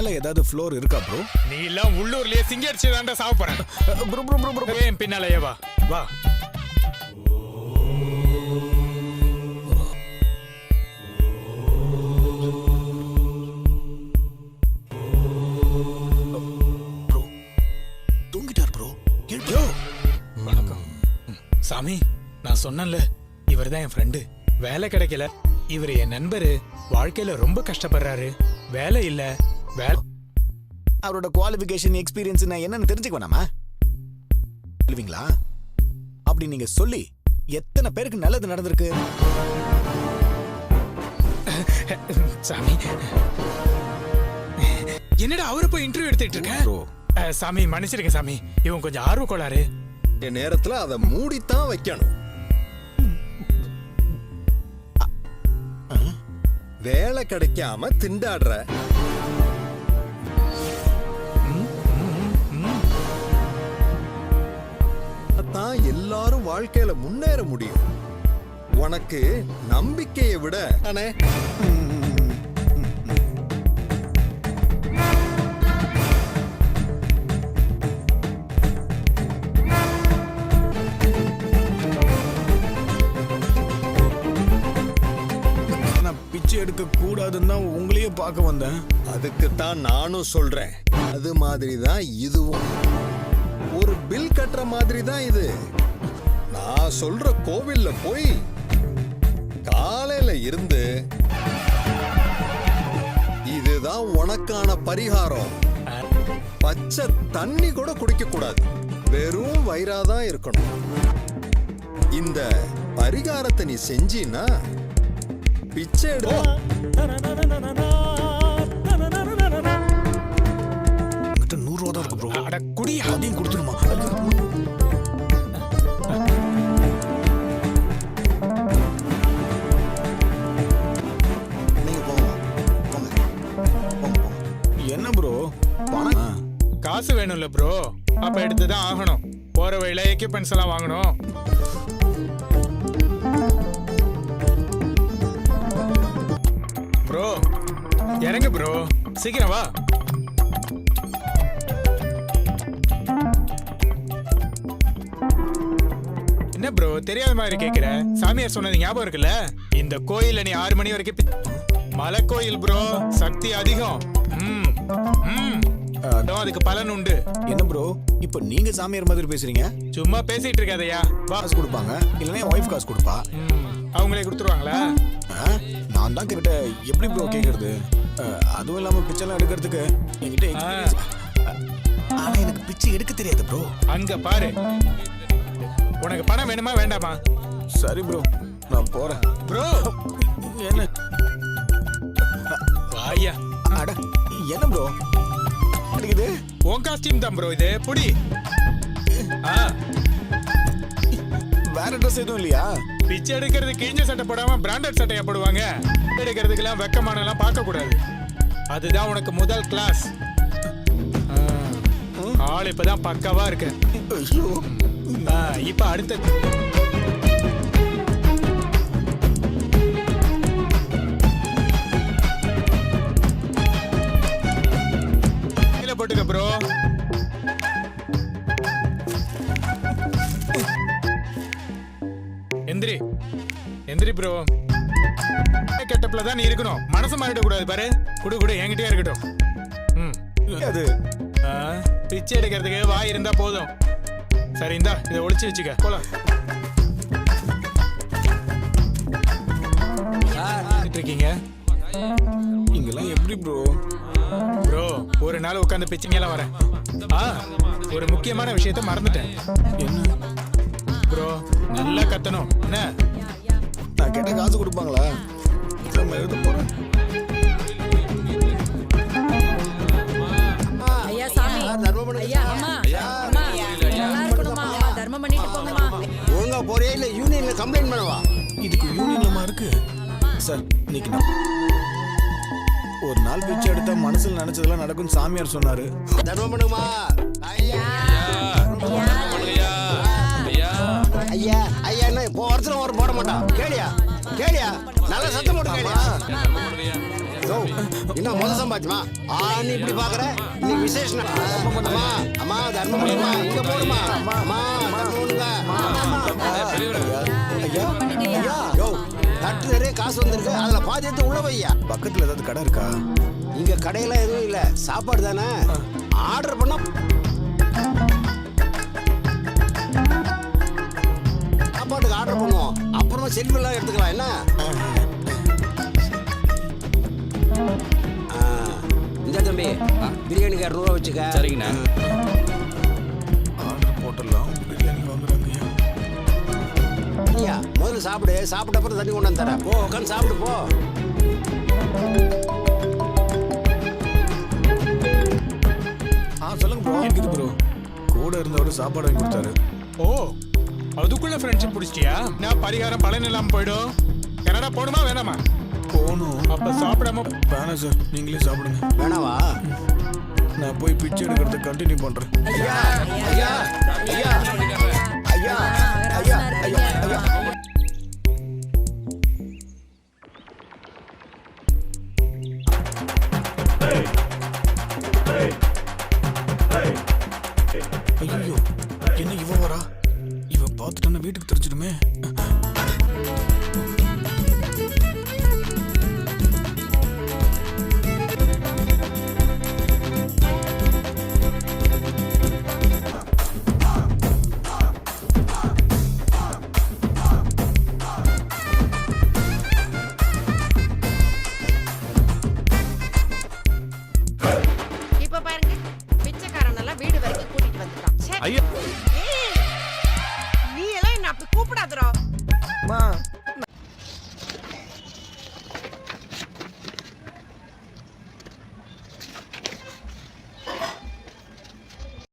மேல ஏதாவது ஃப்ளோர் இருக்கா ப்ரோ? நீ எல்லாம் உள்ளூர்லயே சிங்கடிச்சு தாண்டா சாவ போறேன். ப்ரோ ப்ரோ ப்ரோ ப்ரோ ஏன் பின்னாலயே வா வா. Bro தூங்கிட்டார் bro. யோ வணக்கம் சாமி. நான் சொன்னேன்ல இவர்தான் என் ஃப்ரெண்டு. வேலை கிடைக்கல. இவர் என் நண்பரு. வாழ்க்கையில ரொம்ப கஷ்டப்படுறாரு. வேலை இல்ல. அவரோட குவாலிஃபிகேஷன் எக்ஸ்பீரியன்ஸ் நான் என்னன்னு தெரிஞ்சுக்க வேணாமா? சொல்லுவீங்களா? அப்படி நீங்க சொல்லி எத்தனை பேருக்கு நல்லது நடந்திருக்கு? சாமி என்னடா அவரை போய் இன்டர்வியூ எடுத்துட்டு இருக்க? சாமி மன்னிச்சிருக்க சாமி. இவன் கொஞ்சம் ஆர்வ கோளாறு. என் நேரத்துல அதை மூடித்தான் வைக்கணும். வேலை கிடைக்காம திண்டாடுற. தான் எல்லாரும் வாழ்க்கையில முன்னேற முடியும். உனக்கு நம்பிக்கையை விட அண்ணே எடுக்க கூடாதுன்னு தான் உங்களையே பார்க்க வந்தேன். அதுக்கு தான் நானும் சொல்றேன். அது மாதிரி தான் இதுவும். ஒரு பில் கட்டுற மாதிரி தான் இது. நான் சொல்ற கோவில்ல போய் காலையில இருந்து இதுதான் உனக்கான பரிகாரம். பச்சை தண்ணி கூட குடிக்க கூடாது. வெறும் வயிறாதான் இருக்கணும். இந்த பரிகாரத்தை நீ செஞ்சினா பிச்சை எடு. என்கிட்ட 100 ரூபா தான் இருக்கு ப்ரோ. அட குடி. அதையும் கொடுத்துருமா? நீங்க போங்க. என்ன ப்ரோ பணம்? காசு வேணும்ல ப்ரோ. அப்ப எடுத்துதான் ஆகணும். போற வழியில எக்யூப்மெண்ட்ஸ் எல்லாம் வாங்கணும். ப்ரோ இறங்க ப்ரோ. சீக்கிரம் வா. என்ன ப்ரோ தெரியாத மாதிரி கேக்குற? சாமியார் சொன்னது ஞாபகம் இருக்குல்ல? இந்த கோயில்ல நீ 6 மணி வரைக்கும் மலை கோயில் ப்ரோ. சக்தி அதிகம். அதுக்கு பலன் உண்டு. என்ன ப்ரோ இப்போ நீங்க சாமியார் மாதிரி பேசுறீங்க? சும்மா பேசிட்டு இருக்காதயா. காசு கொடுப்பாங்க இல்லைன்னா என் ஒய்ஃப் காசு கொடுப்பா. அவங்களே கொடுத்துருவாங்களா? நான் தான் கிட்ட எப்படி ப்ரோ கேட்கறது? அதுவும் இல்லாம பிச்சைலாம் எடுக்கிறதுக்கு என்கிட்ட ஆனா எனக்கு பிச்சை எடுக்க தெரியாது ப்ரோ. அங்க பாரு. உனக்கு பணம் வேணுமா வேண்டாமா? சரி ப்ரோ நான் போறேன். ப்ரோ என்ன வாயா. அட என்ன ப்ரோ அடிக்குது? உன் காஸ்டியூம் தான் ப்ரோ இது. புடி. வேற ட்ரெஸ் எதுவும் இல்லையா? பிச்சை எடுக்கிறது கிழிஞ்ச சட்டை போடாம பிராண்டட் சட்டையா போடுவாங்க. எடுக்கிறதுக்கெல்லாம் வெக்கமானலாம் பார்க்க கூடாது. அதுதான் உனக்கு முதல் கிளாஸ். ஆள் இப்பதான் பக்காவா இருக்கு. இப்ப அடுத்த போட்டுக்க ப்ரோ. எந்திரி எந்திரி ப்ரோ. கெட்டப்ல தான் நீ இருக்கணும். மனசு மாறிட கூடாது பாரு. குடு குடு என்கிட்டயே இருக்கட்டும். அது பிச்சை எடுக்கிறதுக்கு வாய் இருந்தா போதும். சரி இந்தா இதை ஒளிச்சு வச்சுக்க. போலாம். இருக்கீங்க இங்கெல்லாம் எப்படி ப்ரோ? ப்ரோ ஒரு நாள் உட்காந்து பிச்சைங்கெல்லாம் வரேன். ஒரு முக்கியமான விஷயத்த மறந்துட்டேன். என்ன ப்ரோ நல்லா கத்தணும். என்ன நான் கேட்ட காசு கொடுப்பாங்களா? எழுத போறேன். ஐயா சாமி. ஐயா அம்மா. அம்மா நல்லா இருக்கணுமா? அம்மா தர்மம் பண்ணிட்டு போங்கம்மா. ஒழுங்கா போறியா இல்ல யூனியன்ல கம்ப்ளைண்ட் பண்ணவா? இதுக்கு யூனியன்லமா இருக்கு சார். இன்னைக்கு நான் ஒரு நாள் பிச்சை எடுத்தா மனசுல நினைச்சதெல்லாம் நடக்கும் சாமியார் சொன்னாரு. தர்மம் பண்ணுமா? ஐயா ஐயா ஐயா என்ன இப்போ வருஷம் ஒரு போட மாட்டான். கேளியா கேளியா நல்ல சத்தம் போட்டு கேளியா. என்ன முத சம்பாத்தியமா நீ இப்படி பாக்குற நீ விசேஷம் அம்மா அம்மா தர்மம் பண்ணுமா இங்க போடுமா அம்மா தர்மம் பண்ணுங்க ஐயா ஐயா யோ தட்டு நிறைய காசு வந்திருக்கு அதுல பாதி எடுத்து உள்ள வையா பக்கத்துல ஏதாவது கடை இருக்கா? இங்க கடையில எதுவும் இல்ல சாப்பாடு தானே ஆர்டர் பண்ணா சாப்பாட்டுக்கு ஆர்டர் பண்ணுவோம் அப்புறமா செல்ஃப் எல்லாம் எடுத்துக்கலாம் என்ன இந்த தம்பி பிரியாணிக்கு 200 வச்சுக்க சரிங்கண்ணா. ஆர்டர் போட்டுடலாம். பிரியாணி வாங்குறாங்க. ஐயா முதல்ல சாப்பிடு சாப்பிட்ட அப்புறம் தண்ணி கொண்டு வந்து தரேன் போ உட்காந்து சாப்பிடு போ சொல்லுங்க ப்ரோ. இருக்குது ப்ரோ. கூட இருந்தவரு சாப்பாடு வாங்கி கொடுத்தாரு. ஓ அதுக்குள்ள ஃப்ரெண்ட்ஷிப் பிடிச்சிட்டியா? நான் பரிகாரம் பலன் இல்லாம போயிடும். கனடா போடுமா வேணாமா? போகணும். அப்ப சாப்பிடாம வேணாம் சார், நீங்களே சாப்பிடுங்க. வேணாவா நான் போய் பிச்சை எடுக்கிறத கண்டினியூ பண்றேன். ஐயா ஐயா ஐயா ஐயா ஐயா ஐயா ஐயா ஐயோ, என்ன இவ வரா? இவ பார்த்துட்டான வீட்டுக்கு தெரிஞ்சிடுமே. இப்ப பாருங்க பிச்சைக்காரன் எல்லாம் வீடு வரைக்கும் கூட்டிட்டு வந்துட்டான் ச்சே. ஐயா